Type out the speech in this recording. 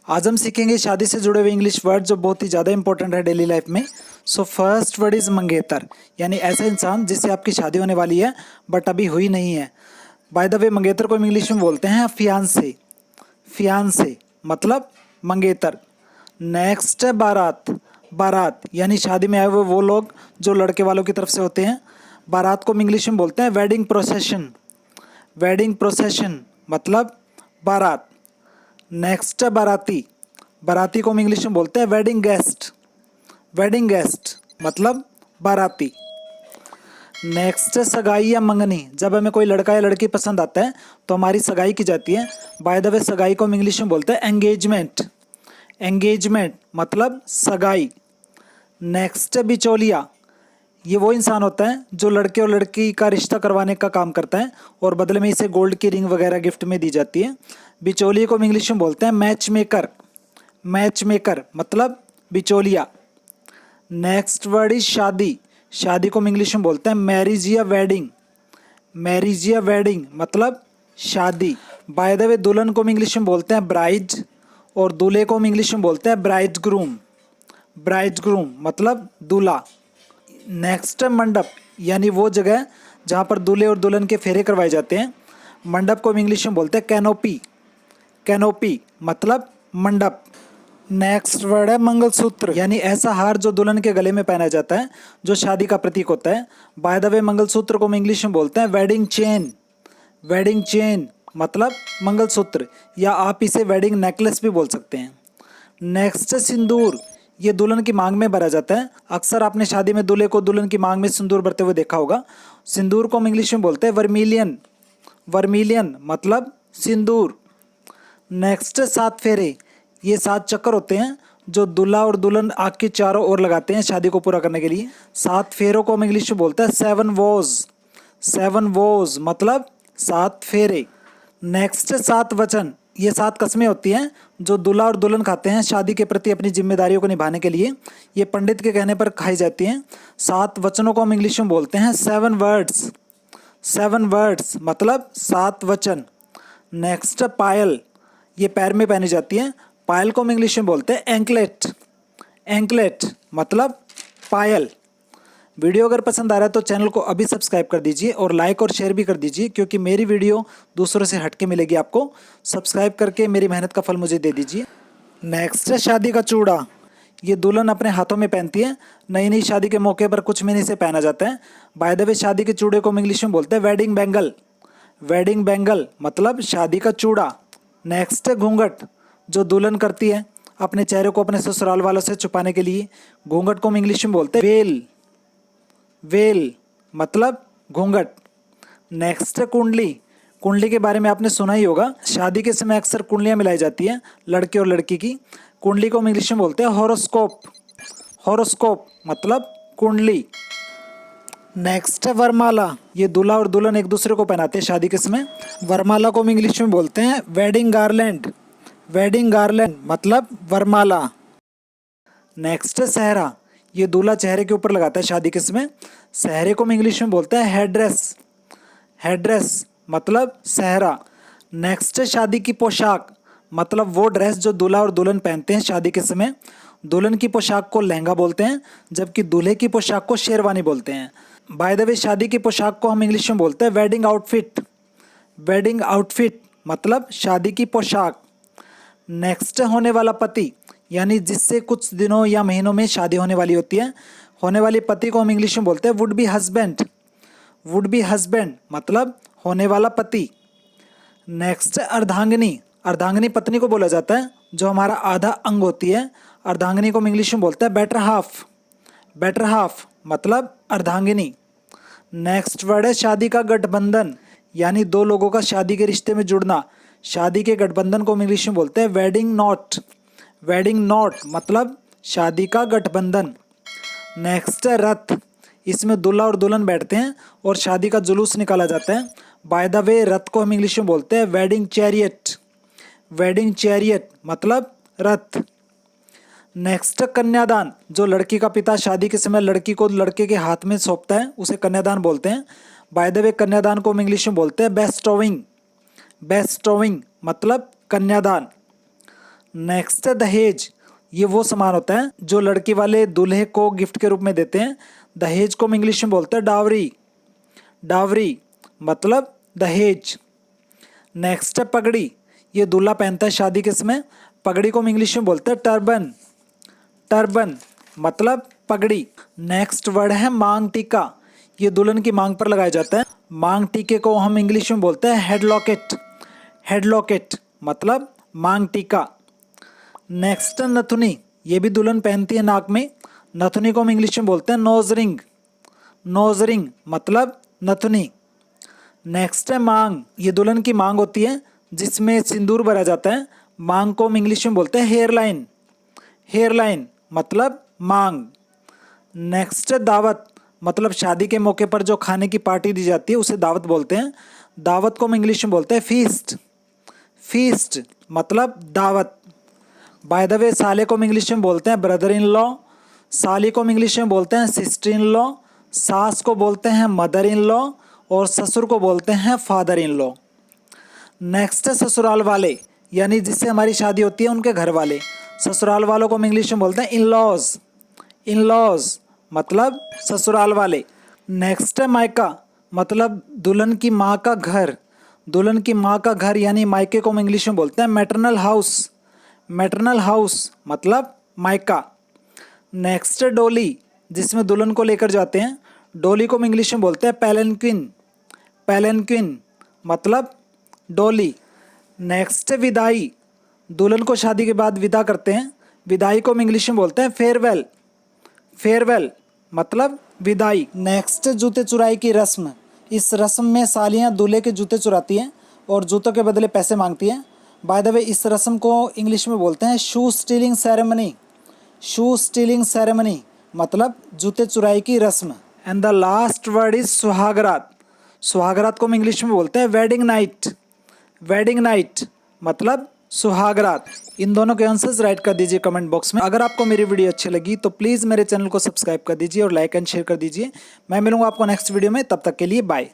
आज हम सीखेंगे शादी से जुड़े हुए इंग्लिश वर्ड जो बहुत ही ज़्यादा इंपॉर्टेंट है डेली लाइफ में। सो फर्स्ट वर्ड इज़ मंगेतर, यानी ऐसा इंसान जिससे आपकी शादी होने वाली है बट अभी हुई नहीं है। बाय द वे मंगेतर को हम इंग्लिश में बोलते हैं फियांसे। फियांसे मतलब मंगेतर। नेक्स्ट है बारात। बारात यानी शादी में आए हुए वो लोग जो लड़के वालों की तरफ से होते हैं। बारात को हम इंग्लिश में बोलते हैं वेडिंग प्रोसेशन। वेडिंग प्रोसेशन मतलब बारात। नेक्स्ट है बाराती। बाराती को हम इंग्लिश में बोलते हैं वेडिंग गेस्ट। वेडिंग गेस्ट मतलब बाराती। नेक्स्ट है सगाई या मंगनी। जब हमें कोई लड़का या लड़की पसंद आता है तो हमारी सगाई की जाती है। बाय द वे सगाई को हम इंग्लिश में बोलते हैं एंगेजमेंट। एंगेजमेंट मतलब सगाई। नेक्स्ट है बिचौलिया। ये वो इंसान होता है जो लड़के और लड़की का रिश्ता करवाने का काम करता है और बदले में इसे गोल्ड की रिंग वगैरह गिफ्ट में दी जाती है। बिचौलिए को हम इंग्लिश में बोलते हैं मैच मेकर। मैच मेकर मतलब बिचौलिया। नेक्स्ट वर्ड इज शादी। शादी को हम इंग्लिश में बोलते हैं मैरिज या वेडिंग। मैरिज या वेडिंग मतलब शादी। बाय द वे दुल्हन को हम इंग्लिश में बोलते हैं ब्राइड और दूल्हे को हम इंग्लिश में बोलते हैं ब्राइड ग्रूम। ब्राइड ग्रूम मतलब दूल्हा। नेक्स्ट है मंडप, यानी वो जगह जहाँ पर दूल्हे और दुल्हन के फेरे करवाए जाते हैं। मंडप को हम इंग्लिश में बोलते हैं कैनोपी। कैनोपी मतलब मंडप। नेक्स्ट वर्ड है मंगलसूत्र, यानी ऐसा हार जो दुल्हन के गले में पहना जाता है जो शादी का प्रतीक होता है। बाय द वे मंगलसूत्र को हम इंग्लिश में बोलते हैं वेडिंग चेन। वेडिंग चेन मतलब मंगलसूत्र, या आप इसे वेडिंग नेकलेस भी बोल सकते हैं। नेक्स्ट है सिंदूर। ये दुल्हन की मांग में भरा जाता है। अक्सर आपने शादी में दूल्हे को दुल्हन की मांग में सिंदूर भरते हुए देखा होगा। सिंदूर को हम इंग्लिश में बोलते हैं वर्मिलियन। वर्मिलियन मतलब सिंदूर। नेक्स्ट है सात फेरे। ये 7 चक्कर होते हैं जो दूल्हा और दुल्हन आग के चारों ओर लगाते हैं शादी को पूरा करने के लिए। 7 फेरों को हम इंग्लिश में बोलते हैं 7 वोज। 7 वोज मतलब 7 फेरे। नेक्स्ट है 7 वचन। ये 7 कस्में होती हैं जो दूल्हा और दुल्हन खाते हैं शादी के प्रति अपनी जिम्मेदारियों को निभाने के लिए। ये पंडित के कहने पर खाई जाती हैं। 7 वचनों को हम इंग्लिश में बोलते हैं 7 वर्ड्स। 7 वर्ड्स मतलब 7 वचन। नेक्स्ट है पायल। ये पैर में पहनी जाती है। पायल को हम इंग्लिश में बोलते हैं एंकलेट। एंकलेट मतलब पायल। वीडियो अगर पसंद आ रहा है तो चैनल को अभी सब्सक्राइब कर दीजिए और लाइक और शेयर भी कर दीजिए, क्योंकि मेरी वीडियो दूसरों से हटके मिलेगी आपको। सब्सक्राइब करके मेरी मेहनत का फल मुझे दे दीजिए। नेक्स्ट है शादी का चूड़ा। ये दुल्हन अपने हाथों में पहनती है। नई नई शादी के मौके पर कुछ महीने से पहना जाता है। बाय द वे शादी के चूड़े को हम इंग्लिश में बोलते हैं वेडिंग बैंगल। वेडिंग बैंगल मतलब शादी का चूड़ा। नेक्स्ट है घूंघट, जो दुल्हन करती है अपने चेहरे को अपने ससुराल वालों से छुपाने के लिए। घूंघट को हम इंग्लिश में बोलते हैं वेल। वेल मतलब घूंघट। नेक्स्ट है कुंडली। कुंडली के बारे में आपने सुना ही होगा। शादी के समय अक्सर कुंडलियां मिलाई जाती हैं लड़के और लड़की की। कुंडली को हम इंग्लिश में बोलते हैं हॉरोस्कोप। हॉरोस्कोप मतलब कुंडली। नेक्स्ट है वरमाला। ये दूल्हा और दुल्हन एक दूसरे को पहनाते हैं शादी के समय। वरमाला को हम इंग्लिश में बोलते हैं वेडिंग गार्लैंड। वेडिंग गार्लैंड मतलब वरमाला। नेक्स्ट है सहरा। ये दूल्हा चेहरे के ऊपर लगाता है शादी के समय। सहरे को हम इंग्लिश में बोलते हैं हेड्रेस। हेड्रेस मतलब सहरा। नेक्स्ट है शादी की पोशाक, मतलब वो ड्रेस जो दूल्हा और दुल्हन पहनते हैं शादी के समय। दुल्हन की पोशाक को लहंगा बोलते हैं, जबकि दूल्हे की पोशाक को शेरवानी बोलते हैं। बाय द वे शादी की पोशाक को हम इंग्लिश में बोलते हैं वेडिंग आउटफिट। वेडिंग आउटफिट मतलब शादी की पोशाक। नेक्स्ट होने वाला पति, यानी जिससे कुछ दिनों या महीनों में शादी होने वाली होती है। होने वाले पति को हम इंग्लिश में बोलते हैं would be husband. Would be husband मतलब होने वाला पति। नेक्स्ट अर्धांगिनी। अर्धांगिनी पत्नी को बोला जाता है जो हमारा आधा अंग होती है। अर्धांगिनी को हम इंग्लिश में बोलते हैं बेटर हाफ। बेटर हाफ मतलब अर्धांगिनी। नेक्स्ट वर्ड है शादी का गठबंधन, यानी 2 लोगों का शादी के रिश्ते में जुड़ना। शादी के गठबंधन को हम इंग्लिश में बोलते हैं वेडिंग नॉट। वेडिंग नॉट मतलब शादी का गठबंधन। नेक्स्ट है रथ। इसमें दूल्हा और दुल्हन बैठते हैं और शादी का जुलूस निकाला जाता है। बाय द वे रथ को हम इंग्लिश में बोलते हैं वेडिंग चैरियट। वेडिंग चैरियट मतलब रथ। नेक्स्ट कन्यादान, जो लड़की का पिता शादी के समय लड़की को लड़के के हाथ में सौंपता है उसे कन्यादान बोलते हैं। बाय द वे कन्यादान को हम इंग्लिश में बोलते हैं बेस्टोविंग। बेस्टोविंग मतलब कन्यादान। नेक्स्ट है दहेज। ये वो सामान होता है जो लड़की वाले दूल्हे को गिफ्ट के रूप में देते हैं। दहेज को हम इंग्लिश में बोलते हैं डावरी। डावरी मतलब दहेज। नेक्स्ट है पगड़ी। ये दूल्हा पहनता है शादी के समय। पगड़ी को हम इंग्लिश में बोलते हैं टर्बन। टर्बन मतलब पगड़ी। नेक्स्ट वर्ड है मांग टीका। ये दुल्हन की मांग पर लगाया जाता है। मांग टीके को हम इंग्लिश में बोलते हैं हेड लॉकेट। हेड लॉकेट मतलब मांग टीका। नेक्स्ट नथुनी। ये भी दुल्हन पहनती है नाक में। नथुनी को हम इंग्लिश में बोलते हैं नोज रिंग। नोज रिंग मतलब नथुनी। नेक्स्ट है मांग। ये दुल्हन की मांग होती है जिसमें सिंदूर भरा जाता है। मांग को हम इंग्लिश में बोलते हैं हेयर लाइन। हेयर लाइन मतलब मांग। नेक्स्ट है दावत। मतलब शादी के मौके पर जो खाने की पार्टी दी जाती है उसे दावत बोलते हैं। दावत को हम इंग्लिश में बोलते हैं फीस्ट। फीस्ट मतलब दावत। बाय द वे साले को हम इंग्लिश में बोलते हैं ब्रदर इन लॉ। साली को हम इंग्लिश में बोलते हैं सिस्टर इन लॉ। सास को बोलते हैं मदर इन लॉ और ससुर को बोलते हैं फादर इन लॉ। नेक्स्ट है ससुराल वाले, यानी जिससे हमारी शादी होती है उनके घर वाले। ससुराल वालों को हम इंग्लिश में बोलते हैं इन लॉज। इन लॉज मतलब ससुराल वाले। नेक्स्ट है मायका। मतलब दुल्हन की माँ का घर। दुल्हन की माँ का घर यानी मायके को हम इंग्लिश में बोलते हैं मैटरनल हाउस। मैटरनल हाउस मतलब मायका। नेक्स्ट है डोली, जिसमें दुल्हन को लेकर जाते हैं। डोली को हम इंग्लिश में बोलते हैं पैलेंक्विन। पैलेंक्विन मतलब डोली। नेक्स्ट है विदाई। दुल्हन को शादी के बाद विदा करते हैं। विदाई को हम इंग्लिश में बोलते हैं फेयरवेल। फेयरवेल मतलब विदाई। नेक्स्ट जूते चुराई की रस्म। इस रस्म में सालियाँ दूल्हे के जूते चुराती हैं और जूतों के बदले पैसे मांगती हैं। बाय द वे इस रस्म को इंग्लिश में बोलते हैं shoe stealing ceremony. Shoe stealing ceremony मतलब जूते चुराई की रस्म। And the last word is suhagraat. सुहागरात को हम इंग्लिश में बोलते हैं वेडिंग नाइट। वेडिंग नाइट मतलब सुहागरात। इन दोनों के आंसर्स राइट कर दीजिए कमेंट बॉक्स में। अगर आपको मेरी वीडियो अच्छी लगी तो प्लीज़ मेरे चैनल को सब्सक्राइब कर दीजिए और लाइक एंड शेयर कर दीजिए। मैं मिलूंगा आपको नेक्स्ट वीडियो में, तब तक के लिए बाय।